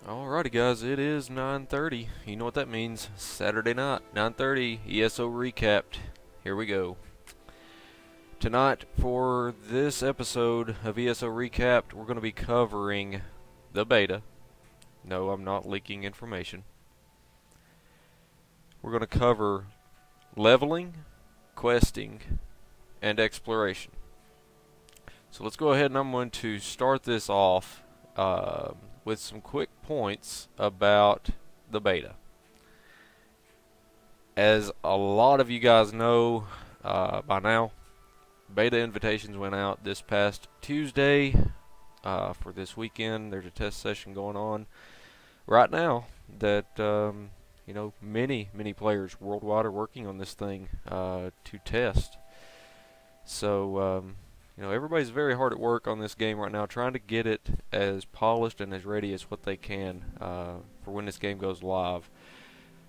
Alrighty guys, it is 9:30. You know what that means. Saturday night, 9:30, ESO recapped. Here we go. Tonight, for this episode of ESO Recapped, we're going to be covering the beta. No, I'm not leaking information. We're going to cover leveling, questing, and exploration. So let's go ahead and I'm going to start this off with some quick points about the beta. As a lot of you guys know by now, beta invitations went out this past Tuesday for this weekend. There's a test session going on right now that many players worldwide are working on this thing to test. So everybody's very hard at work on this game right now, trying to get it as polished and as ready as what they can for when this game goes live.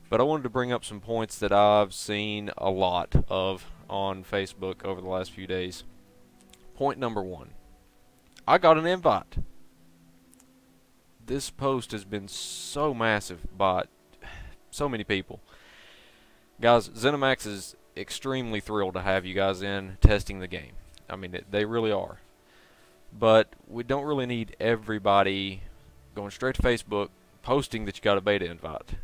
But I wanted to bring up some points that I've seen a lot of on Facebook over the last few days. Point number one. I got an invite. This post has been so massive by so many people. Guys, ZeniMax is extremely thrilled to have you guys in testing the game. I mean, they really are. But we don't really need everybody going straight to Facebook posting that you got a beta invite.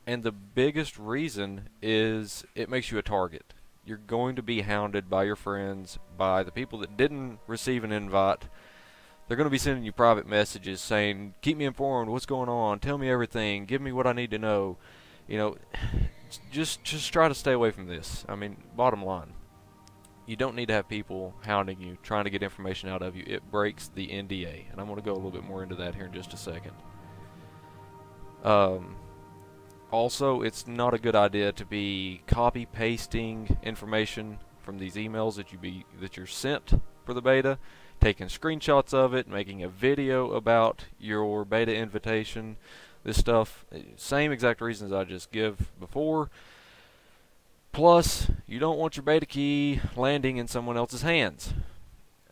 And the biggest reason is it makes you a target. You're going to be hounded by your friends, by the people that didn't receive an invite. They're going to be sending you private messages saying, keep me informed, what's going on, tell me everything, give me what I need to know. Just try to stay away from this. I mean, bottom line. You don't need to have people hounding you, trying to get information out of you. It breaks the NDA. And I'm going to go a little bit more into that here in just a second. Also, it's not a good idea to be copy-pasting information from these emails that you're sent for the beta, taking screenshots of it, making a video about your beta invitation. This stuff, same exact reasons I just give before. Plus, you don't want your beta key landing in someone else's hands.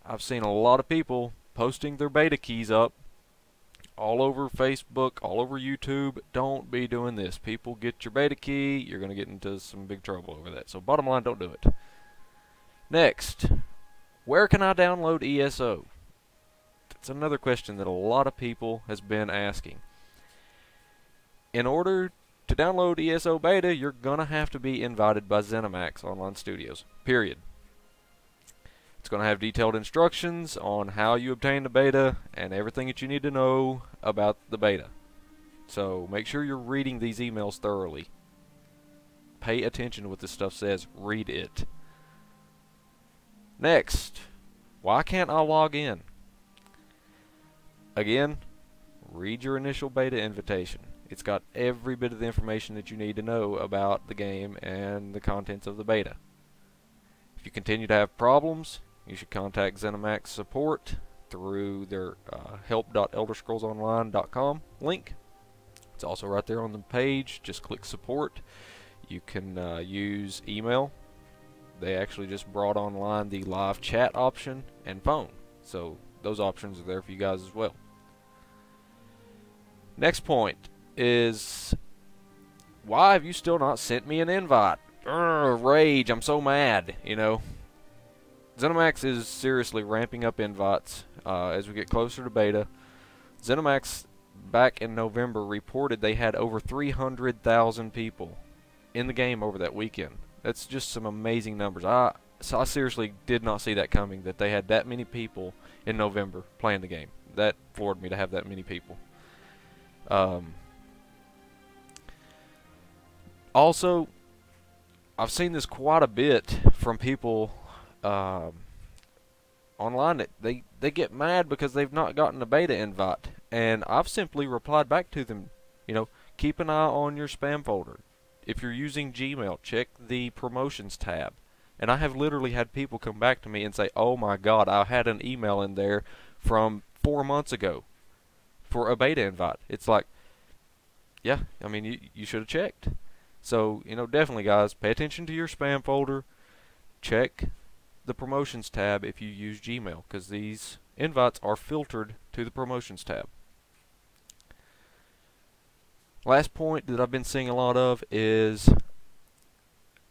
I've seen a lot of people posting their beta keys up all over Facebook, all over YouTube. Don't be doing this. People, get your beta key. You're going to get into some big trouble over that. So bottom line, don't do it. Next, where can I download ESO? That's another question that a lot of people has been asking. In order to download ESO Beta, you're going to have to be invited by ZeniMax Online Studios, period. It's going to have detailed instructions on how you obtain the beta and everything that you need to know about the beta. So make sure you're reading these emails thoroughly. Pay attention to what this stuff says. Read it. Next, why can't I log in? Again, read your initial beta invitation. It's got every bit of the information that you need to know about the game and the contents of the beta. If you continue to have problems, you should contact ZeniMax support through their help.elderscrollsonline.com link. It's also right there on the page. Just click support. You can use email. They actually just brought online the live chat option and phone. So those options are there for you guys as well. Next point is, why have you still not sent me an invite? Rage, I'm so mad, ZeniMax is seriously ramping up invites as we get closer to beta. ZeniMax back in November reported they had over 300,000 people in the game over that weekend. That's just some amazing numbers. I seriously did not see that coming, that they had that many people in November playing the game. That floored me to have that many people. Also, I've seen this quite a bit from people online that they get mad because they've not gotten a beta invite, and I've simply replied back to them, keep an eye on your spam folder. If you're using Gmail, check the promotions tab. And I have literally had people come back to me and say, oh my god, I had an email in there from 4 months ago for a beta invite. It's like, yeah, I mean, you should have checked. So, definitely, guys, pay attention to your spam folder. Check the promotions tab if you use Gmail, because these invites are filtered to the promotions tab. Last point that I've been seeing a lot of is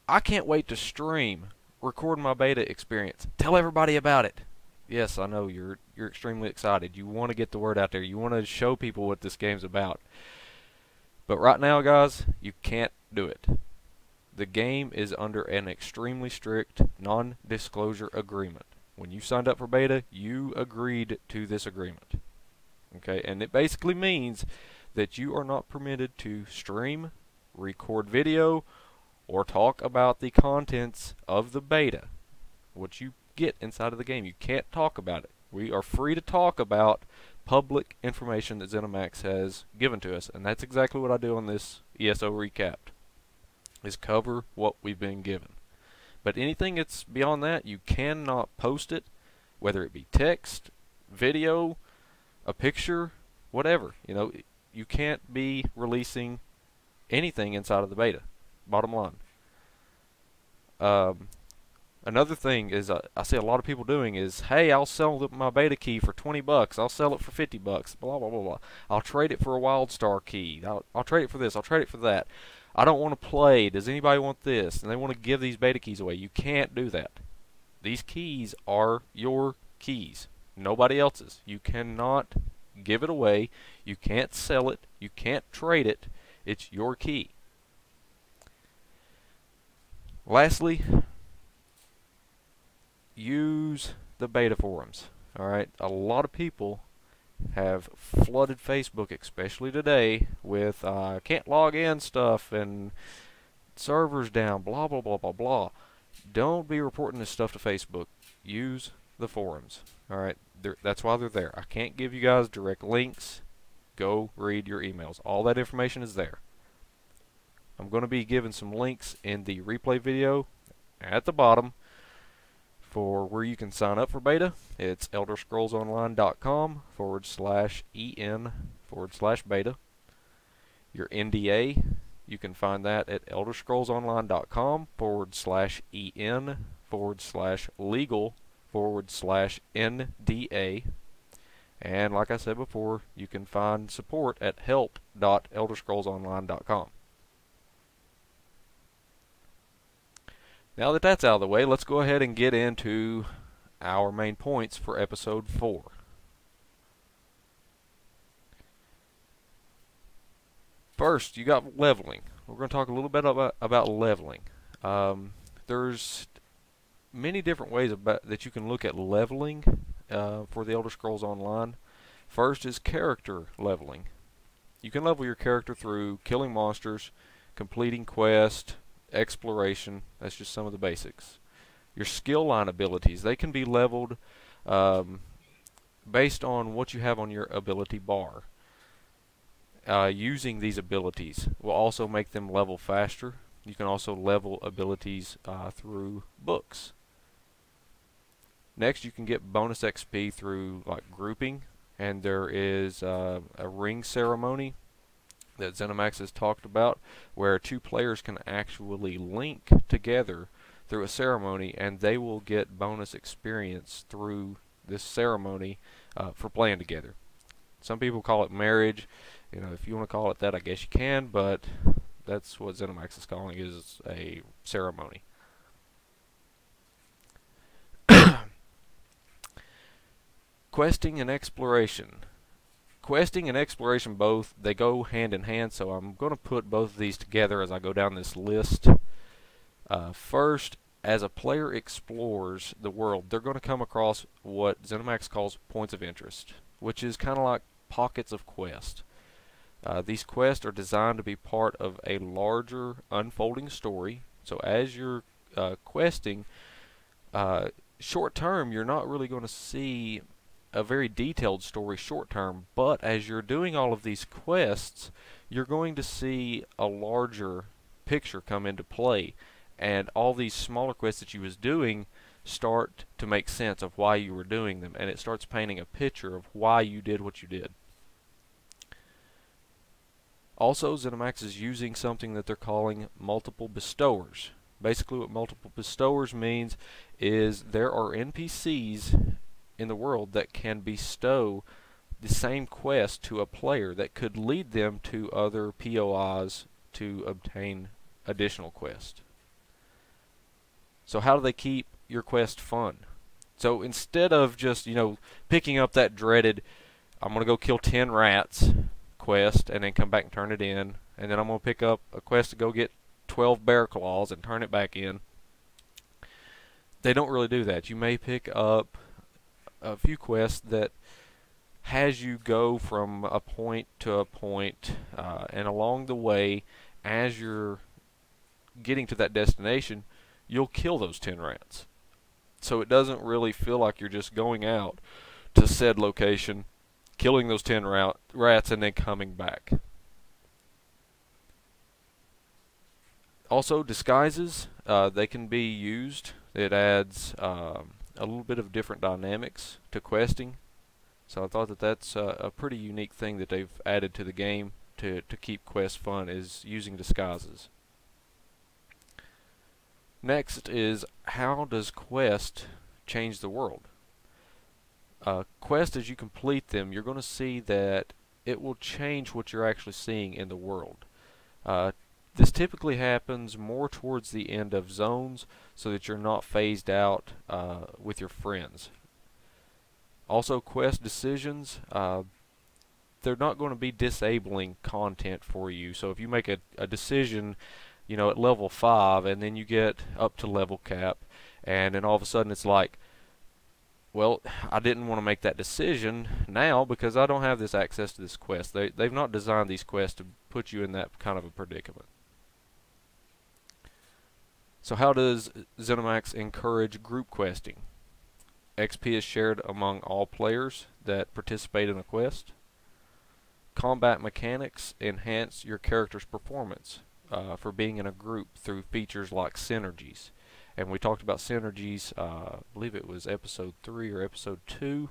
I can't wait to stream, record my beta experience, tell everybody about it. Yes, I know you're extremely excited. You want to get the word out there. You want to show people what this game's about. But right now, guys, you can't do it. The game is under an extremely strict non-disclosure agreement. When you signed up for beta, you agreed to this agreement. Okay, and it basically means that you are not permitted to stream, record video, or talk about the contents of the beta. What you get inside of the game. You can't talk about it. We are free to talk about public information that ZeniMax has given to us, and that's exactly what I do on this ESO Recapped, is cover what we've been given. But anything that's beyond that, you cannot post it, whether it be text, video, a picture, whatever. You know, you can't be releasing anything inside of the beta, bottom line. Another thing is I see a lot of people doing is, hey, I'll sell my beta key for 20 bucks. I'll sell it for 50 bucks. Blah, blah, blah, blah. I'll trade it for a WildStar key. I'll trade it for this. I'll trade it for that. I don't want to play. Does anybody want this? And they want to give these beta keys away. You can't do that. These keys are your keys, nobody else's. You cannot give it away. You can't sell it. You can't trade it. It's your key. Lastly, use the beta forums. Alright, a lot of people have flooded Facebook, especially today, with can't log in stuff and servers down, blah blah blah blah blah. Don't be reporting this stuff to Facebook. Use the forums. Alright, that's why they're there. I can't give you guys direct links. Go read your emails. All that information is there. I'm going to be giving some links in the replay video at the bottom for where you can sign up for beta. It's elderscrollsonline.com/en/beta. Your NDA, you can find that at elderscrollsonline.com/en/legal/NDA. And like I said before, you can find support at help.elderscrollsonline.com. Now that that's out of the way, let's go ahead and get into our main points for episode 4. First, you got leveling. We're going to talk a little bit about leveling. There's many different ways that you can look at leveling for the Elder Scrolls Online. First is character leveling. You can level your character through killing monsters, completing quests, exploration. That's just some of the basics. Your skill line abilities, they can be leveled based on what you have on your ability bar. Using these abilities will also make them level faster. You can also level abilities through books. Next, you can get bonus XP through like grouping, and there is a ring ceremony that ZeniMax has talked about, where 2 players can actually link together through a ceremony, and they will get bonus experience through this ceremony for playing together. Some people call it marriage. You know, if you want to call it that, I guess you can, but that's what ZeniMax is calling, is a ceremony. Questing and exploration. Questing and exploration both, they go hand in hand, so I'm going to put both of these together as I go down this list. First, as a player explores the world, they're going to come across what ZeniMax calls points of interest, which is kind of like pockets of quest. These quests are designed to be part of a larger unfolding story. So as you're questing, short term, you're not really going to see a very detailed story short term, but as you're doing all of these quests, you're going to see a larger picture come into play, and all these smaller quests that you was doing start to make sense of why you were doing them, and it starts painting a picture of why you did what you did. Also, ZeniMax is using something that they're calling multiple bestowers. Basically what multiple bestowers means is there are NPCs in the world that can bestow the same quest to a player that could lead them to other POIs to obtain additional quests. So how do they keep your quest fun? So instead of just, picking up that dreaded, I'm going to go kill 10 rats quest and then come back and turn it in, and then I'm going to pick up a quest to go get 12 bear claws and turn it back in. They don't really do that. You may pick up a few quests that has you go from a point to a point, and along the way, as you're getting to that destination, you'll kill those 10 rats. So it doesn't really feel like you're just going out to said location, killing those 10 rats, and then coming back. Also, disguises, they can be used. It adds a little bit of different dynamics to questing. So I thought that that's a pretty unique thing that they've added to the game to keep quests fun, is using disguises. Next is, how does quest change the world? Quest, as you complete them, you're going to see that it will change what you're actually seeing in the world. This typically happens more towards the end of zones, so that you're not phased out with your friends. Also, quest decisions, they're not going to be disabling content for you. So if you make a decision, at level 5, and then you get up to level cap, and then all of a sudden it's like, well, I didn't want to make that decision now because I don't have this access to this quest. They've not designed these quests to put you in that kind of a predicament. So how does ZeniMax encourage group questing? XP is shared among all players that participate in a quest. Combat mechanics enhance your character's performance for being in a group through features like synergies. And we talked about synergies, I believe it was episode 3 or episode 2.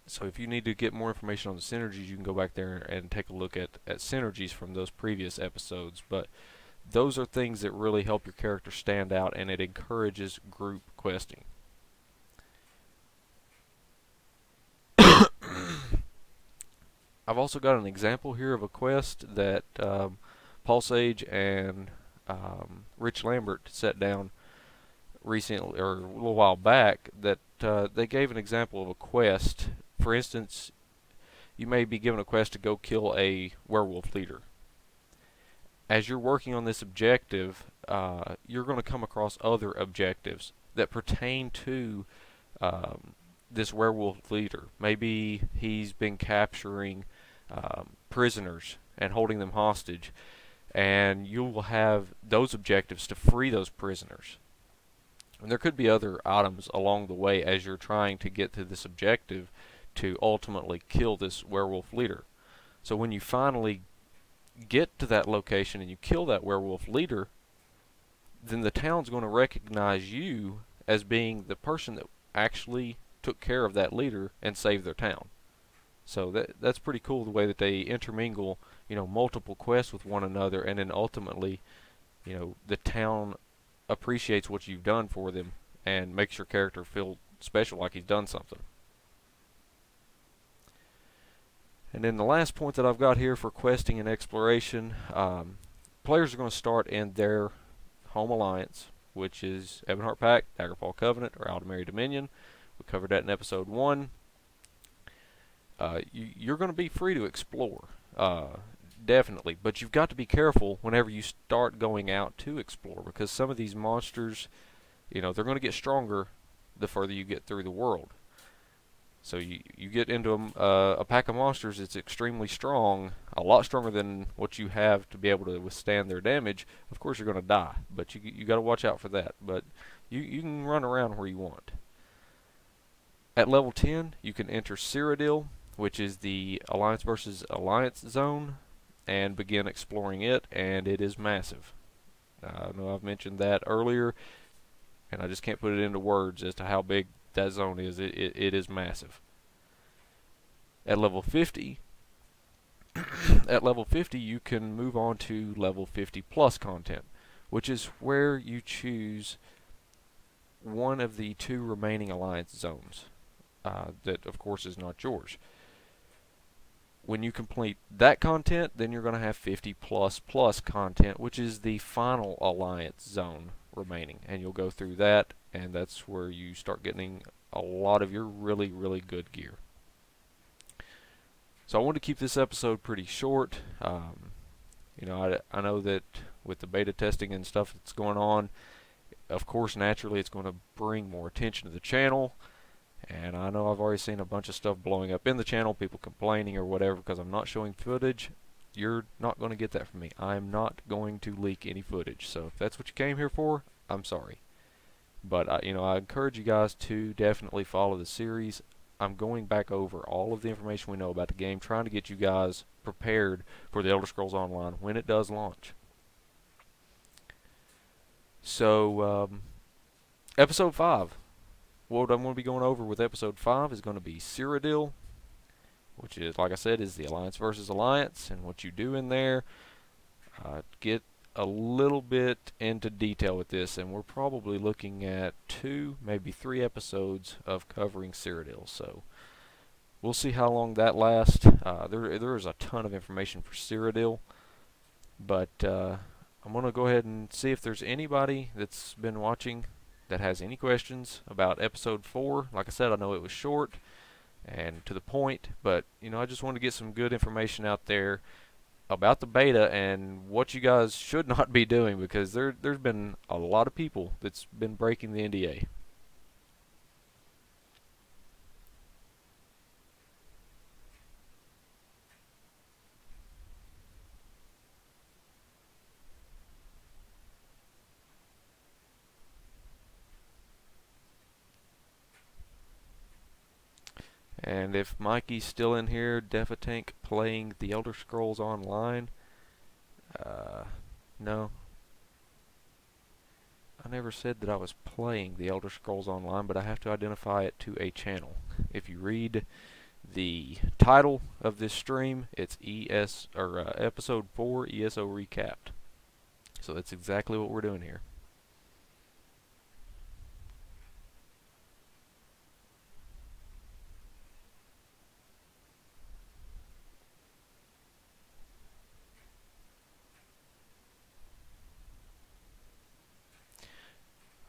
So if you need to get more information on the synergies, you can go back there and take a look at synergies from those previous episodes. But those are things that really help your character stand out, and it encourages group questing. I've also got an example here of a quest that Paul Sage and Rich Lambert set down recently, or a little while back, that they gave an example of a quest. For instance, you may be given a quest to go kill a werewolf leader. As you're working on this objective, you're going to come across other objectives that pertain to this werewolf leader. Maybe he's been capturing prisoners and holding them hostage, and you will have those objectives to free those prisoners. And there could be other items along the way as you're trying to get to this objective to ultimately kill this werewolf leader. So when you finally get to that location and you kill that werewolf leader, then the town's going to recognize you as being the person that actually took care of that leader and saved their town. So that's pretty cool, the way that they intermingle, multiple quests with one another, and then ultimately, the town appreciates what you've done for them and makes your character feel special, like he's done something. And then the last point that I've got here for questing and exploration, players are going to start in their home alliance, which is Ebonheart Pact, Daggerfall Covenant, or Aldemary Dominion. We covered that in episode 1. You're going to be free to explore, definitely, but you've got to be careful whenever you start going out to explore, because some of these monsters, they're going to get stronger the further you get through the world. So you get into a pack of monsters that's extremely strong, a lot stronger than what you have to be able to withstand their damage. Of course you're going to die, but you got to watch out for that. But you can run around where you want. At level 10, you can enter Cyrodiil, which is the Alliance versus Alliance zone, and begin exploring it, and it is massive. I know I've mentioned that earlier, and I just can't put it into words as to how big that zone is. It is massive. At level 50, you can move on to level 50 plus content, which is where you choose one of the 2 remaining alliance zones. that of course is not yours. When you complete that content, then you're going to have 50 plus plus content, which is the final alliance zone remaining, and you'll go through that, and that's where you start getting a lot of your really, really good gear. So I want to keep this episode pretty short. You know, I know that with the beta testing and stuff that's going on, of course, naturally, it's going to bring more attention to the channel. And I know I've already seen a bunch of stuff blowing up in the channel, people complaining or whatever because I'm not showing footage. You're not going to get that from me. I'm not going to leak any footage. So if that's what you came here for, I'm sorry. But you know, I encourage you guys to definitely follow the series. I'm going back over all of the information we know about the game, trying to get you guys prepared for the Elder Scrolls Online when it does launch. So, Episode 5. What I'm going to be going over with Episode 5 is going to be Cyrodiil, which is, like I said, is the Alliance versus Alliance, and what you do in there. Get a little bit into detail with this, and we're probably looking at 2, maybe 3 episodes of covering Cyrodiil. So we'll see how long that lasts. There is a ton of information for Cyrodiil, but I'm going to go ahead and see if there's anybody that's been watching that has any questions about Episode 4. Like I said, I know it was short and to the point, but you know, I just want to get some good information out there about the beta and what you guys should not be doing, because there's been a lot of people that's been breaking the NDA. And if Mikey's still in here, Defatank playing the Elder Scrolls Online. No. I never said that I was playing the Elder Scrolls Online, but I have to identify it to a channel. If you read the title of this stream, it's Episode 4 ESO Recapped. So that's exactly what we're doing here.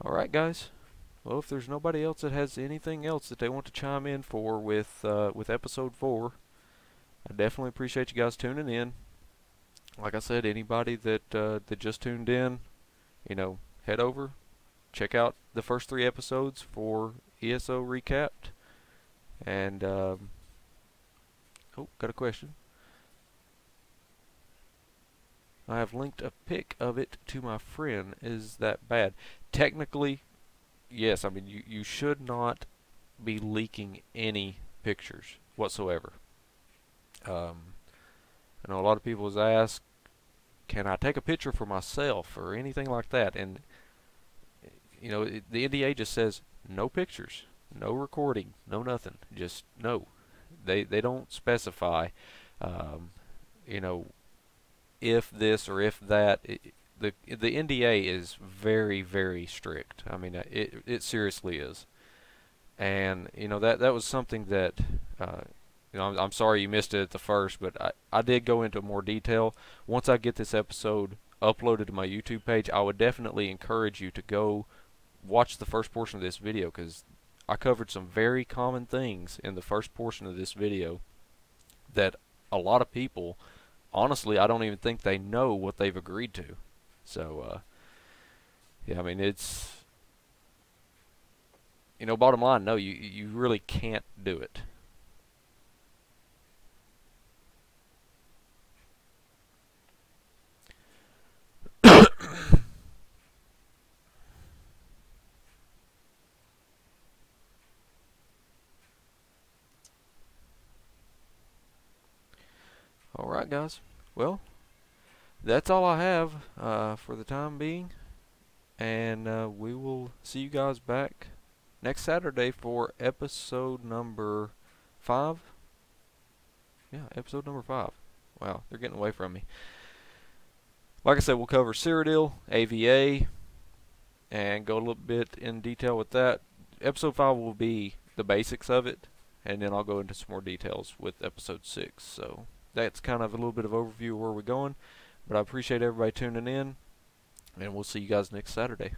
Alright guys, well, if there's nobody else that has anything else that they want to chime in for with Episode 4, I definitely appreciate you guys tuning in. Like I said, anybody that just tuned in, you know, head over, check out the first 3 episodes for ESO Recapped. And, oh, got a question. I have linked a pic of it to my friend. Is that bad? Technically, yes. I mean, you should not be leaking any pictures whatsoever. I know a lot of people has asked, can I take a picture for myself or anything like that? And you know, the NDA just says no pictures, no recording, no nothing. Just no. They don't specify. You know, if this or if that. The NDA is very, very strict. I mean, it seriously is. And you know, that was something that you know, I'm sorry you missed it at the first, but I did go into more detail. Once I get this episode uploaded to my YouTube page, I would definitely encourage you to go watch the first portion of this video, because I covered some very common things in the first portion of this video that a lot of people, honestly, I don't even think they know what they've agreed to. So, yeah, I mean, it's, you know, bottom line, no, you really can't do it. Alright, guys. Well, that's all I have for the time being. And we will see you guys back next Saturday for episode number 5. Yeah, episode number 5. Wow, they're getting away from me. Like I said, we'll cover Cyrodiil, AVA, and go a little bit in detail with that. Episode 5 will be the basics of it, and then I'll go into some more details with episode 6. So that's kind of a little bit of overview of where we're going, but I appreciate everybody tuning in, and we'll see you guys next Saturday.